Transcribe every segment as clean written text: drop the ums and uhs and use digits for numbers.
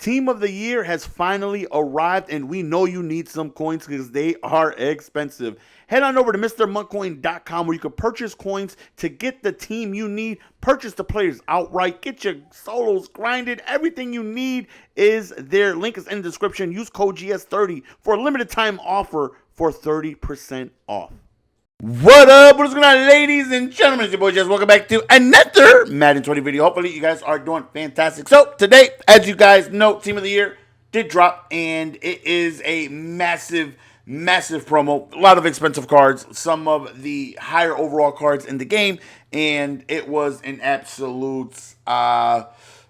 Team of the Year has finally arrived, and we know you need some coins because they are expensive. Head on over to MrMonkCoin.com where you can purchase coins to get the team you need, purchase the players outright, get your solos grinded. Everything you need is there. Link is in the description. Use code GS30 for a limited time offer for 30% off. What up? What is going on, ladies and gentlemen? It's your boy Jess. Welcome back to another Madden 20 video. Hopefully, you guys are doing fantastic. So, today, as you guys know, Team of the Year did drop, and it is a massive promo. A lot of expensive cards, some of the higher overall cards in the game, and it was an absolute...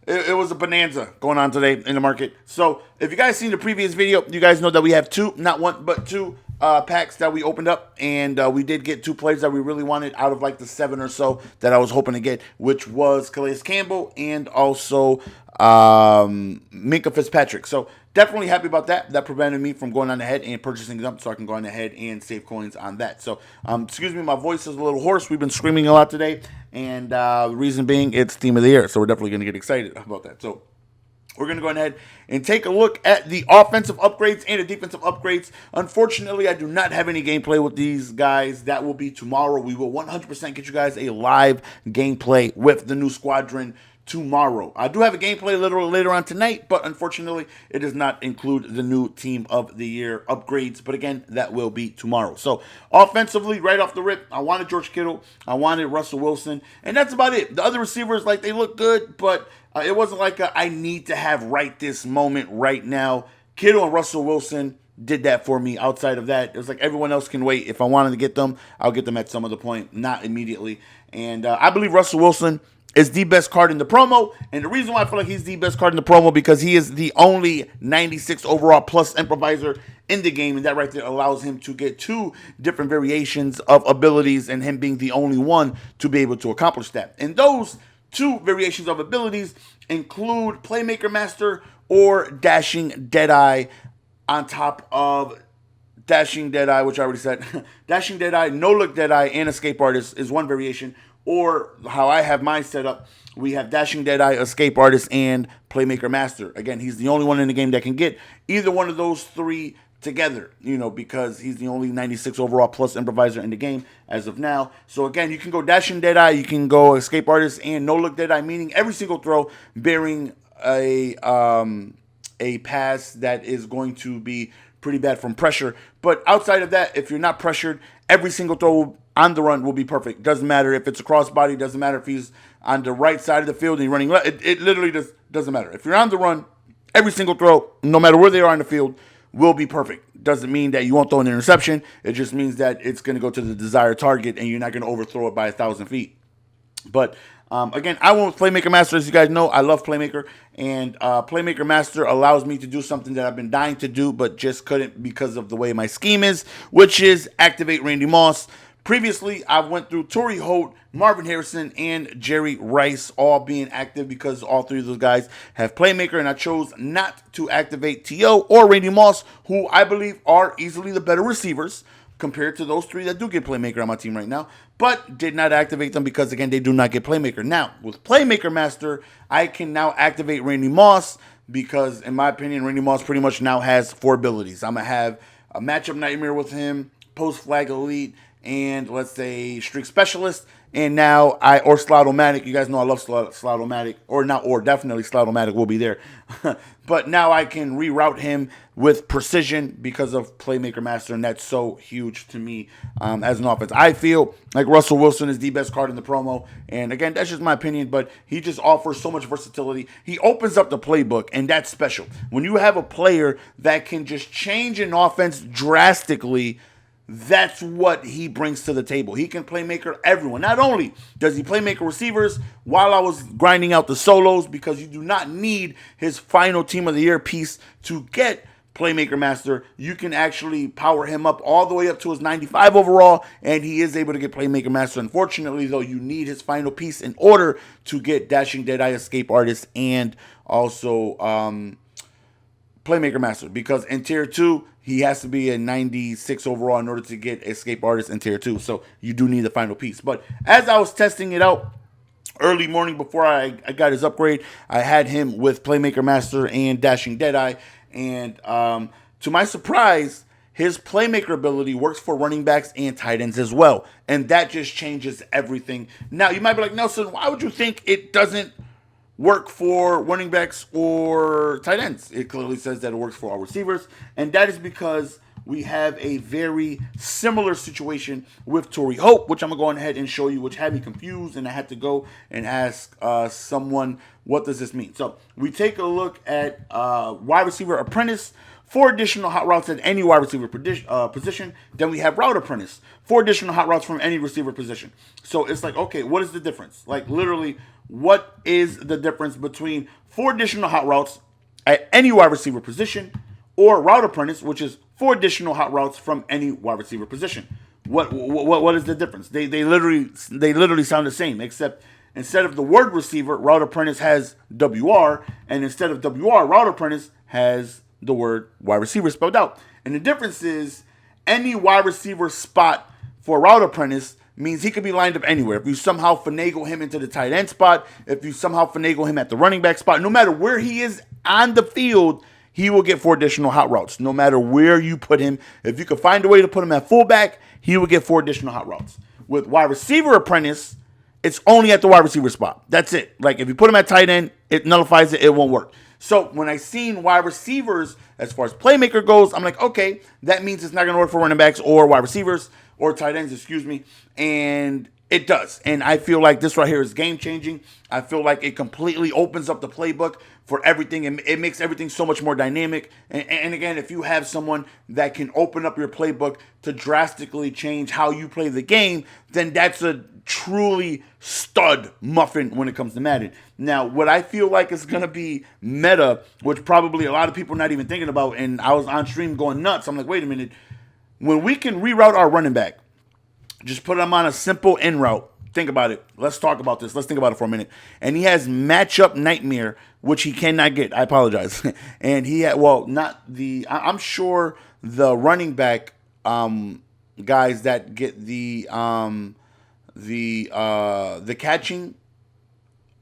It was a bonanza going on today in the market. So, if you guys seen the previous video, you guys know that we have two, not one, but two packs that we opened up, and we did get two players that we really wanted out of like the 7 or so that I was hoping to get, which was Calais Campbell and also Minka Fitzpatrick. So definitely happy about that. That prevented me from going on ahead and purchasing them, so I can go on ahead and save coins on that. So excuse me, my voice is a little hoarse. We've been screaming a lot today, and the reason being it's Team of the Year, so we're definitely going to get excited about that. So we're going to go ahead and take a look at the offensive upgrades and the defensive upgrades. Unfortunately, I do not have any gameplay with these guys. That will be tomorrow. We will 100% get you guys a live gameplay with the new squadron tomorrow. I do have a gameplay a little later on tonight, but unfortunately, it does not include the new Team of the Year upgrades. But again, that will be tomorrow. So offensively, right off the rip, I wanted George Kittle, I wanted Russell Wilson, and that's about it. The other receivers, like, they look good, but it wasn't like I need to have right this moment, right now. Kittle and Russell Wilson did that for me. Outside of that, it was like everyone else can wait. If I wanted to get them, I'll get them at some other point, not immediately. And I believe Russell Wilson is the best card in the promo. And the reason why I feel like he's the best card in the promo, because he is the only 96 overall plus improviser in the game, and that right there allows him to get two different variations of abilities, and him being the only one to be able to accomplish that. And those two variations of abilities include Playmaker Master or Dashing Deadeye, on top of Dashing Deadeye, which I already said. Dashing Deadeye, No Look Deadeye, and Escape Artist is one variation. Or how I have mine set up, we have Dashing Deadeye, Escape Artist, and Playmaker Master. Again, he's the only one in the game that can get either one of those three together, you know, because he's the only 96 overall plus improviser in the game as of now. So again, you can go Dashing Deadeye, you can go Escape Artist, and No Look Deadeye, meaning every single throw bearing a pass that is going to be pretty bad from pressure. But outside of that, if you're not pressured, every single throw on the run will be perfect. Doesn't matter if it's a crossbody, doesn't matter if he's on the right side of the field and he's running left. It literally just doesn't matter. If you're on the run, every single throw, no matter where they are on the field, will be perfect. Doesn't mean that you won't throw an interception. It just means that it's going to go to the desired target and you're not going to overthrow it by 1,000 feet. But again, I went with Playmaker Master. As you guys know, I love Playmaker. And Playmaker Master allows me to do something that I've been dying to do, but just couldn't because of the way my scheme is, which is activate Randy Moss. Previously, I went through Torrey Holt, Marvin Harrison, and Jerry Rice all being active because all three of those guys have Playmaker, and I chose not to activate T.O. or Randy Moss, who I believe are easily the better receivers compared to those three that do get Playmaker on my team right now, but did not activate them because, again, they do not get Playmaker. Now, with Playmaker Master, I can now activate Randy Moss because, in my opinion, Randy Moss pretty much now has 4 abilities. I'm going to have a Matchup Nightmare with him, Post Flag Elite, and let's say Streak Specialist, and now or Slot-O-Matic. You guys know I love Slot-O-Matic, definitely Slot-O-Matic will be there. But now I can reroute him with precision because of Playmaker Master, and that's so huge to me as an offense. I feel like Russell Wilson is the best card in the promo, and again, that's just my opinion, but he just offers so much versatility. He opens up the playbook, and that's special. When you have a player that can just change an offense drastically, that's what he brings to the table. He can playmaker everyone. Not only does he playmaker receivers, while I was grinding out the solos, because you do not need his final Team of the Year piece to get Playmaker Master, you can actually power him up all the way up to his 95 overall, and he is able to get Playmaker Master. Unfortunately, though, you need his final piece in order to get Dashing Deadeye, Escape Artist, and also Playmaker Master, because in Tier 2, he has to be a 96 overall in order to get Escape Artist in Tier 2, so you do need the final piece. But as I was testing it out early morning before I got his upgrade, I had him with Playmaker Master and Dashing Deadeye. And to my surprise, his Playmaker ability works for running backs and tight ends as well. And that just changes everything. Now, you might be like, Nelson, why would you think it doesn't work for running backs or tight ends? It clearly says that it works for our receivers. And that is because we have a very similar situation with Torrey Hope, which I'm going to go ahead and show you, which had me confused, and I had to go and ask someone, what does this mean? So we take a look at wide receiver apprentice, 4 additional hot routes at any wide receiver position. Then we have route apprentice, 4 additional hot routes from any receiver position. So it's like, okay, what is the difference? Like literally, what is the difference between 4 additional hot routes at any wide receiver position or route apprentice, which is 4 additional hot routes from any wide receiver position? What is the difference? They literally sound the same, except instead of the word receiver, route apprentice has WR, and instead of WR, route apprentice has the word wide receiver spelled out. And the difference is any wide receiver spot for route apprentice means he could be lined up anywhere. If you somehow finagle him into the tight end spot, if you somehow finagle him at the running back spot, no matter where he is on the field, he will get 4 additional hot routes. No matter where you put him, if you can find a way to put him at fullback, he will get 4 additional hot routes. With wide receiver apprentice, it's only at the wide receiver spot. That's it. Like if you put him at tight end, it nullifies it. It won't work. So when I seen wide receivers as far as playmaker goes, I'm like, okay, that means it's not going to work for running backs or wide receivers or tight ends, excuse me. And it does. And I feel like this right here is game changing. I feel like it completely opens up the playbook for everything, and it makes everything so much more dynamic. And again, if you have someone that can open up your playbook to drastically change how you play the game, then that's a truly stud muffin when it comes to Madden. Now, what I feel like is going to be meta, which probably a lot of people are not even thinking about, and I was on stream going nuts. I'm like, wait a minute. When we can reroute our running back, just put him on a simple in route. Think about it. Let's talk about this. Let's think about it for a minute. And he has matchup nightmare, which he cannot get. I apologize. And he had, well, not the, I'm sure the running back guys that get the catching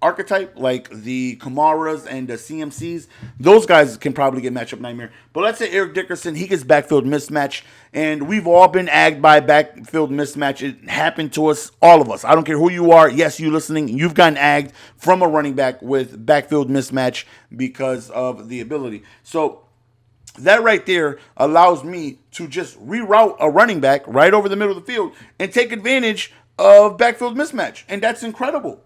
archetype, like the Kamaras and the CMCs, those guys can probably get matchup nightmare. But let's say Eric Dickerson, he gets backfield mismatch, and we've all been agged by backfield mismatch. It happened to us, all of us. I don't care who you are. Yes, you listening, you've gotten agged from a running back with backfield mismatch because of the ability. So that right there allows me to just reroute a running back right over the middle of the field and take advantage of backfield mismatch. And that's incredible.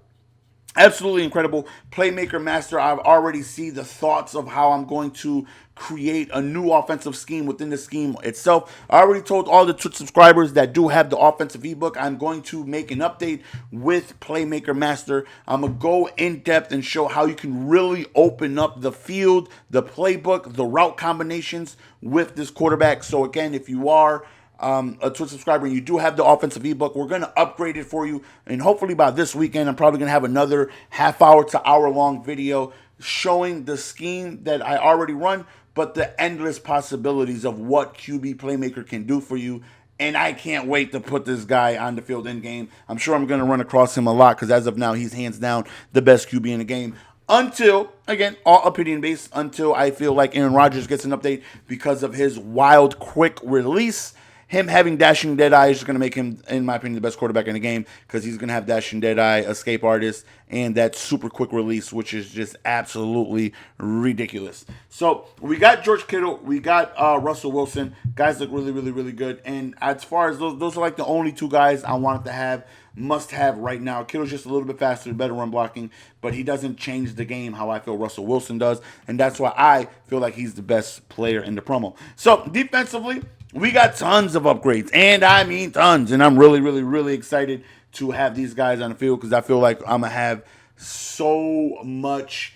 Absolutely incredible. Playmaker Master, I've already seen the thoughts of how I'm going to create a new offensive scheme within the scheme itself. I already told all the Twitch subscribers that do have the offensive ebook, I'm going to make an update with Playmaker Master. I'm going to go in depth and show how you can really open up the field, the playbook, the route combinations with this quarterback. So again, if you are a Twitch subscriber and you do have the offensive ebook, we're going to upgrade it for you, and hopefully by this weekend I'm probably going to have another half-hour to hour-long video showing the scheme that I already run, but the endless possibilities of what QB Playmaker can do for you. And I can't wait to put this guy on the field in game. I'm sure I'm going to run across him a lot because as of now he's hands down the best QB in the game. Until, again, all opinion based, until I feel like Aaron Rodgers gets an update because of his wild quick release. Him having Dashing Deadeye is just going to make him, in my opinion, the best quarterback in the game because he's going to have Dashing Deadeye, Escape Artist, and that super quick release, which is just absolutely ridiculous. So we got George Kittle, we got Russell Wilson. Guys look really, really, really good. And as far as those are like the only 2 guys I wanted to have, must have right now. Kittle's just a little bit faster, better run blocking, but he doesn't change the game how I feel Russell Wilson does. And that's why I feel like he's the best player in the promo. So defensively, we got tons of upgrades, and I mean tons, and I'm really, really, really excited to have these guys on the field because I feel like I'm going to have so much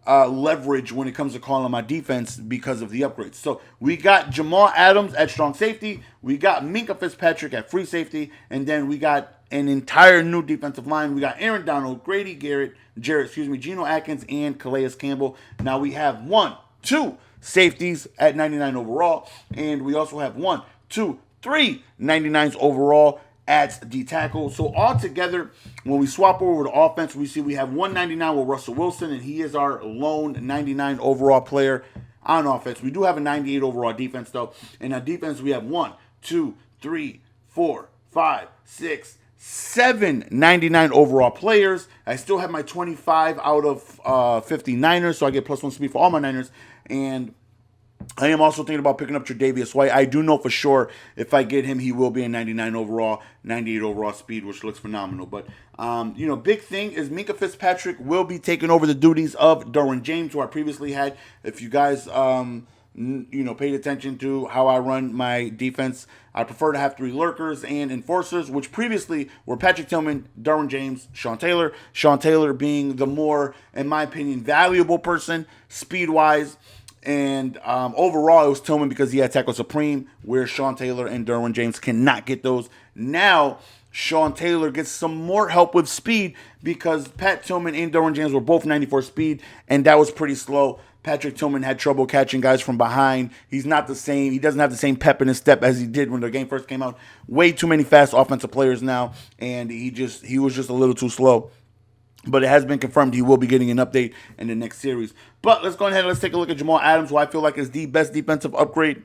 leverage when it comes to calling my defense because of the upgrades. So we got Jamal Adams at strong safety, we got Minka Fitzpatrick at free safety, and then we got an entire new defensive line. We got Erin Donald, Jarrett, Geno Atkins, and Calais Campbell. Now we have 1, 2 safeties at 99 overall, and we also have 1, 2, 3 99s overall at D tackle. So altogether, when we swap over to offense, we see we have 199 with Russell Wilson, and he is our lone 99 overall player on offense. We do have a 98 overall defense, though. And on defense, we have 1, 2, 3, 4, 5, 6, 7 99 overall players. I still have my 25 out of 50 Niners, so I get +1 speed for all my Niners. And I am also thinking about picking up Tre'Davious White. I do know for sure if I get him, he will be a 99 overall, 98 overall speed, which looks phenomenal. But, big thing is Minka Fitzpatrick will be taking over the duties of Derwin James, who I previously had. If you guys, paid attention to how I run my defense, I prefer to have 3 lurkers and enforcers, which previously were Patrick Tillman, Derwin James, Sean Taylor. Sean Taylor being the more, in my opinion, valuable person speed-wise. And overall, it was Tillman because he had Tackle Supreme, where Sean Taylor and Derwin James cannot get those. Now, Sean Taylor gets some more help with speed because Pat Tillman and Derwin James were both 94 speed, and that was pretty slow. Patrick Tillman had trouble catching guys from behind. He's not the same. He doesn't have the same pep in his step as he did when the game first came out. Way too many fast offensive players now, and he was just a little too slow. But it has been confirmed he will be getting an update in the next series. But let's go ahead and let's take a look at Jamal Adams, who I feel like is the best defensive upgrade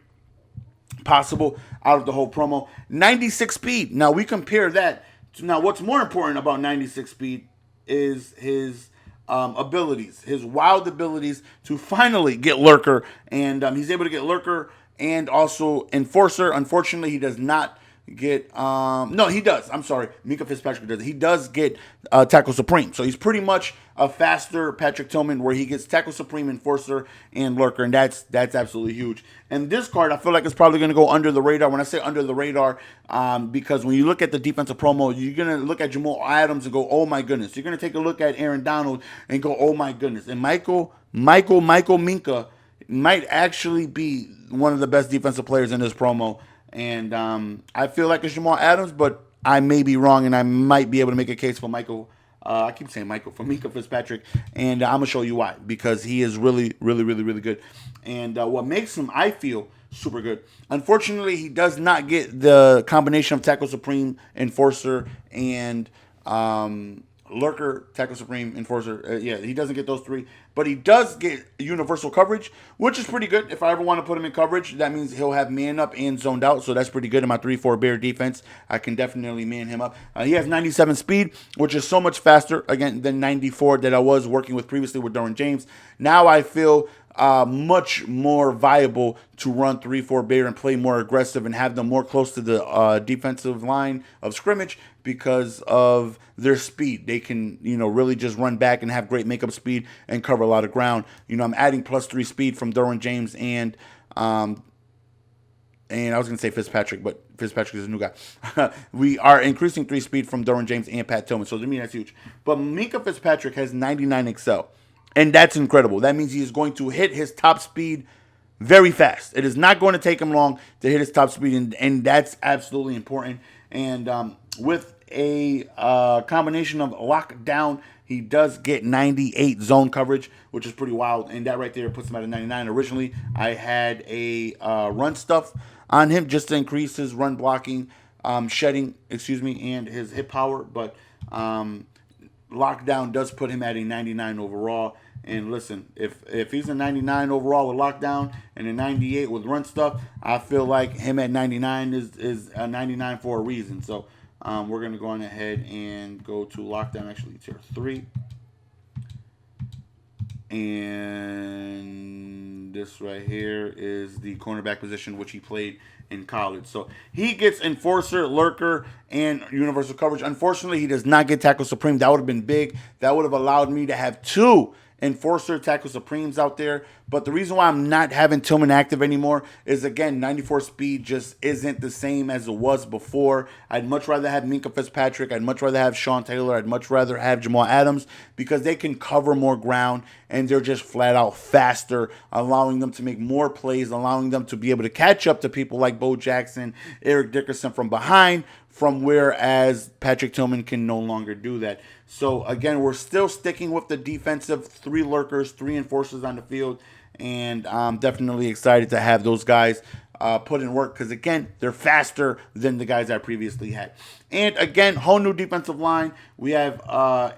possible out of the whole promo. 96 speed. Now, we compare that to, now what's more important about 96 speed is his abilities, his wild abilities to finally get Lurker. And he's able to get Lurker and also Enforcer. Unfortunately, he does not get no, he does. I'm sorry, Minka Fitzpatrick does. He does get Tackle Supreme, so he's pretty much a faster Patrick Tillman, where he gets Tackle Supreme, Enforcer, and Lurker, and that's absolutely huge. And this card, I feel like it's probably going to go under the radar. When I say under the radar, because when you look at the defensive promo, you're going to look at Jamal Adams and go, oh my goodness. You're going to take a look at Erin Donald and go, oh my goodness. And Michael Minka might actually be one of the best defensive players in this promo. And I feel like it's Jamal Adams, but I may be wrong, and I might be able to make a case for Michael. I keep saying Michael, for Minka Fitzpatrick, and I'm going to show you why. Because he is really, really, really, really good. And what makes him, I feel, super good. Unfortunately, he does not get the combination of Tackle Supreme, Enforcer, and Lurker, Tackle Supreme, Enforcer. He doesn't get those 3. But he does get universal coverage, which is pretty good. If I ever want to put him in coverage, that means he'll have man up and zoned out. So that's pretty good in my 3-4 Bear defense. I can definitely man him up. He has 97 speed, which is so much faster, again, than 94 that I was working with previously with Derwin James. Now I feel much more viable to run 3-4 Bear and play more aggressive and have them more close to the defensive line of scrimmage because of their speed. They can, really just run back and have great makeup speed and cover a lot of ground. I'm adding +3 speed from Derwin James and I was going to say Fitzpatrick, but Fitzpatrick is a new guy. We are increasing 3 speed from Derwin James and Pat Tillman, so to me that's huge. But Minka Fitzpatrick has 99 Excel. And that's incredible. That means he is going to hit his top speed very fast. It is not going to take him long to hit his top speed, and that's absolutely important. And with a combination of lockdown, he does get 98 zone coverage, which is pretty wild. And that right there puts him at a 99. Originally, I had a run stuff on him just to increase his run blocking, shedding, and his hit power. But lockdown does put him at a 99 overall. And listen, if he's a 99 overall with lockdown and a 98 with run stuff, I feel like him at 99 is a 99 for a reason. So we're going to go on ahead and go to lockdown, actually tier 3. And this right here is the cornerback position, which he played in college. So he gets Enforcer, Lurker, and Universal Coverage. Unfortunately, he does not get Tackle Supreme. That would have been big. That would have allowed me to have 2 Enforcer Tackle Supremes out there. But the reason why I'm not having Tillman active anymore is, again, 94 speed just isn't the same as it was before. I'd much rather have Minka Fitzpatrick. I'd much rather have Sean Taylor. I'd much rather have Jamal Adams because they can cover more ground and they're just flat out faster, allowing them to make more plays, allowing them to be able to catch up to people like Bo Jackson, Eric Dickerson from behind, from whereas Patrick Tillman can no longer do that. So, again, we're still sticking with the defensive 3 lurkers, 3 enforcers on the field, and I'm definitely excited to have those guys put in work because, again, they're faster than the guys I previously had. And again, whole new defensive line. We have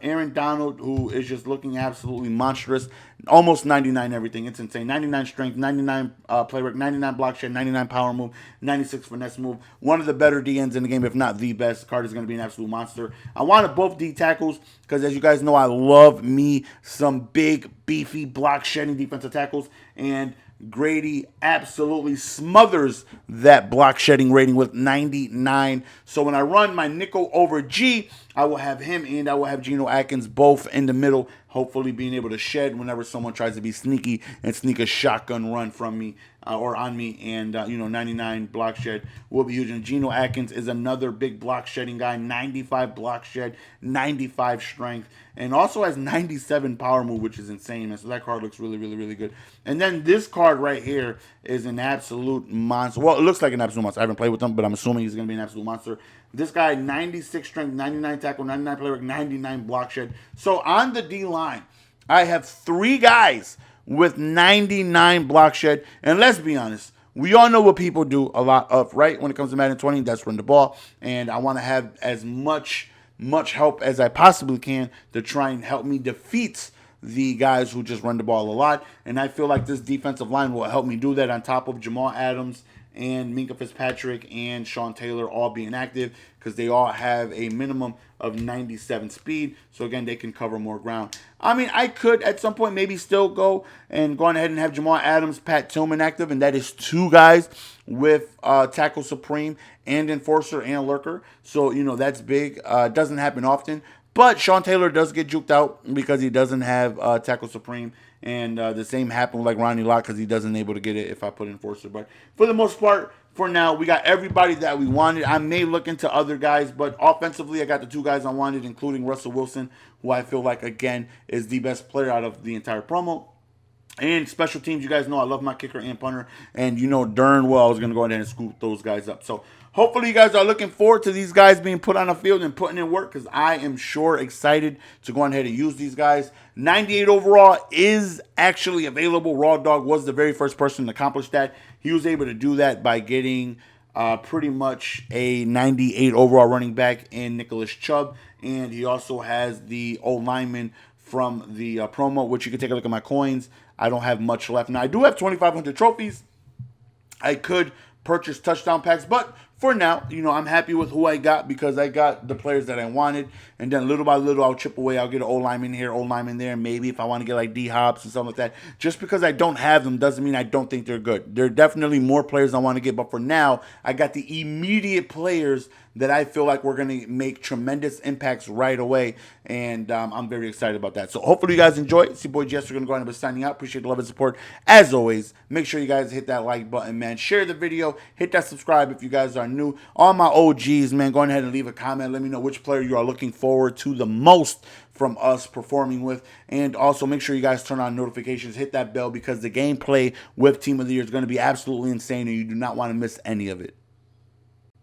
Erin Donald, who is just looking absolutely monstrous. Almost 99 everything. It's insane. 99 strength, 99 play work, 99 block shed, 99 power move, 96 finesse move. One of the better DNs in the game, if not the best. Carter's going to be an absolute monster. I wanted both D tackles because, as you guys know, I love me some big, beefy, block shedding defensive tackles. And Grady absolutely smothers that block shedding rating with 99. So when I run my nickel over G, I will have him and I will have Geno Atkins both in the middle, hopefully being able to shed whenever someone tries to be sneaky and sneak a shotgun run from me or on me. And, 99 block shed will be huge. And Geno Atkins is another big block shedding guy, 95 block shed, 95 strength, and also has 97 power move, which is insane, man. So that card looks really, really, really good. And then this card right here is an absolute monster. Well, it looks like an absolute monster. I haven't played with him, but I'm assuming he's going to be an absolute monster. This guy, 96 strength, 99 tackle, 99 play work, 99 block shed. So on the D line, I have 3 guys with 99 block shed. And let's be honest, we all know what people do a lot of, right? When it comes to Madden 20, that's run the ball. And I want to have as much help as I possibly can to try and help me defeat the guys who just run the ball a lot. And I feel like this defensive line will help me do that, on top of Jamal Adams and Minka Fitzpatrick and Sean Taylor all being active, because they all have a minimum of 97 speed. So again, they can cover more ground. I mean, I could at some point maybe still go ahead and have Jamal Adams, Pat Tillman active, and that is 2 guys with Tackle Supreme and Enforcer and Lurker. So, that's big. It doesn't happen often. But Sean Taylor does get juked out because he doesn't have Tackle Supreme. And the same happened with Ronnie Lott, because he doesn't able to get it if I put Enforcer. But for the most part, for now, we got everybody that we wanted. I may look into other guys, but offensively, I got the 2 guys I wanted, including Russell Wilson, who I feel like, again, is the best player out of the entire promo. And special teams, you guys know I love my kicker and punter. And darn well I was going to go ahead and scoop those guys up. So hopefully you guys are looking forward to these guys being put on the field and putting in work, because I am sure excited to go ahead and use these guys. 98 overall is actually available. Raw Dog was the very first person to accomplish that. He was able to do that by getting pretty much a 98 overall running back in Nicholas Chubb. And he also has the old lineman from the promo, which you can take a look at my coins. I don't have much left. Now, I do have 2,500 trophies. I could purchase touchdown packs, but for now, I'm happy with who I got, because I got the players that I wanted. And then little by little, I'll chip away. I'll get an old lineman here, old lineman there. Maybe if I want to get like D-Hops and something like that. Just because I don't have them doesn't mean I don't think they're good. There are definitely more players I want to get. But for now, I got the immediate players that I feel like we're going to make tremendous impacts right away. And I'm very excited about that. So hopefully you guys enjoy. It's your boy Jess. We're going to go ahead and be signing out. Appreciate the love and support. As always, make sure you guys hit that like button, man. Share the video. Hit that subscribe if you guys are new. All my OGs, man, go ahead and leave a comment. Let me know which player you are looking forward to the most from us performing with. And also make sure you guys turn on notifications. Hit that bell, because the gameplay with Team of the Year is going to be absolutely insane, and you do not want to miss any of it.